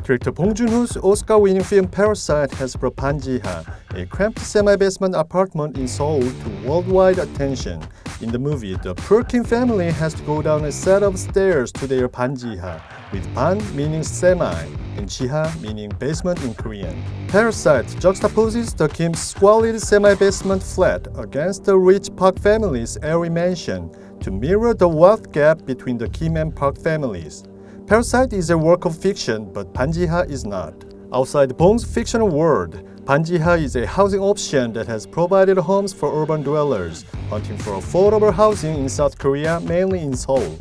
Director Bong Joon-ho's Oscar-winning film Parasite has brought banjiha, a cramped semi-basement apartment in Seoul, to worldwide attention. In the movie, the poor Kim family has to go down a set of stairs to their banjiha, with ban meaning semi and jiha meaning basement in Korean. Parasite juxtaposes the Kim's squalid semi-basement flat against the rich Park family's airy mansion to mirror the wealth gap between the Kim and Park families. Parasite is a work of fiction, but banjiha is not. Outside Bong's fictional world, banjiha is a housing option that has provided homes for urban dwellers hunting for affordable housing in South Korea, mainly in Seoul.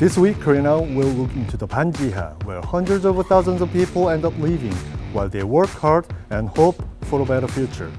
This week, Korea Now will look into the banjiha, where hundreds of thousands of people end up living while they work hard and hope for a better future.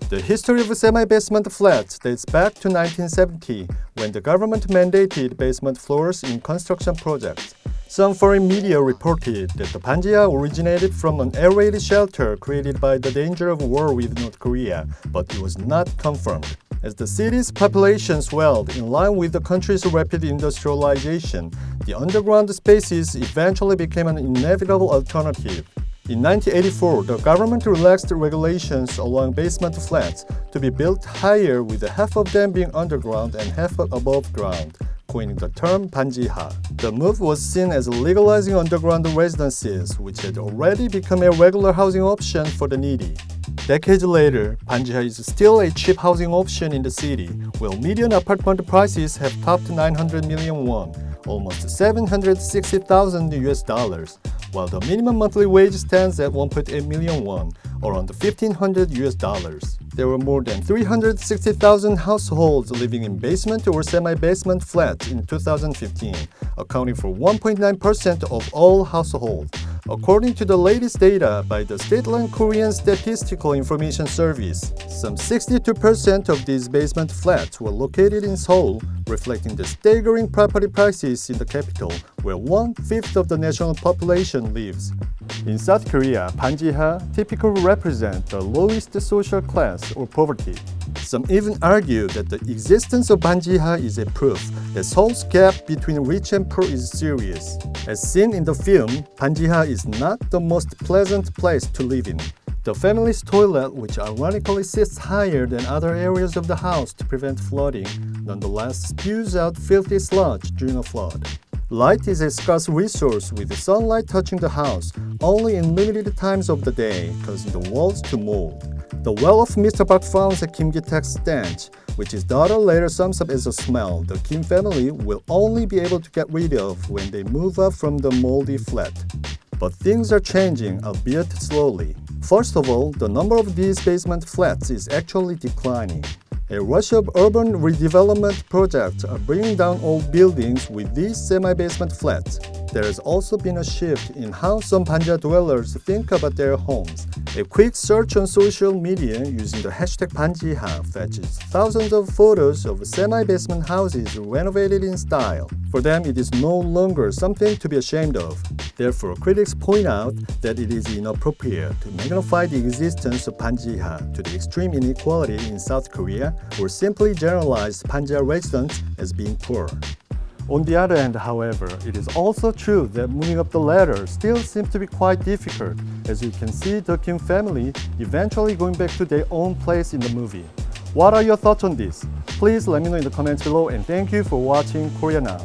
The history of semi-basement flats dates back to 1970, when the government mandated basement floors in construction projects. Some foreign media reported that the banjiha originated from an air raid shelter created by the danger of war with North Korea, but it was not confirmed. As the city's population swelled in line with the country's rapid industrialization, the underground spaces eventually became an inevitable alternative. In 1984, the government relaxed regulations allowing basement flats to be built higher, with half of them being underground and half above ground, coining the term banjiha. The move was seen as legalizing underground residences, which had already become a regular housing option for the needy. Decades later, banjiha is still a cheap housing option in the city, where median apartment prices have topped 900 million won, almost 760,000 US dollars, while the minimum monthly wage stands at 1.8 million won, around 1,500 US dollars. There were more than 360,000 households living in basement or semi-basement flats in 2015, accounting for 1.9% of all households, according to the latest data by the state-run Korean Statistical Information Service. Some 62% of these basement flats were located in Seoul, reflecting the staggering property prices in the capital, where 1/5 of the national population lives. In South Korea, banjiha typically represent the lowest social class or poverty. Some even argue that the existence of banjiha is a proof that Seoul's gap between rich and poor is serious. As seen in the film, banjiha is not the most pleasant place to live in. The family's toilet, which ironically sits higher than other areas of the house to prevent flooding, nonetheless spews out filthy sludge during a flood. Light is a scarce resource, with sunlight touching the house only in limited times of the day, causing the walls to mold. The well-off Mr. Park frowns at Kim Gi-taek's stench, which his daughter later sums up as a smell the Kim family will only be able to get rid of when they move up from the moldy flat. But things are changing, albeit slowly. First of all, the number of these basement flats is actually declining. A rush of urban redevelopment projects are bringing down old buildings with these semi-basement flats. There has also been a shift in how some banjiha dwellers think about their homes. A quick search on social media using the hashtag banjiha fetches thousands of photos of semi-basement houses renovated in style. For them, it is no longer something to be ashamed of. Therefore, critics point out that it is inappropriate to magnify the existence of banjiha to the extreme inequality in South Korea, or simply generalize banjiha residents as being poor. On the other hand, however, it is also true that moving up the ladder still seems to be quite difficult, as you can see the Kim family eventually going back to their own place in the movie. What are your thoughts on this? Please let me know in the comments below, and thank you for watching Korea Now.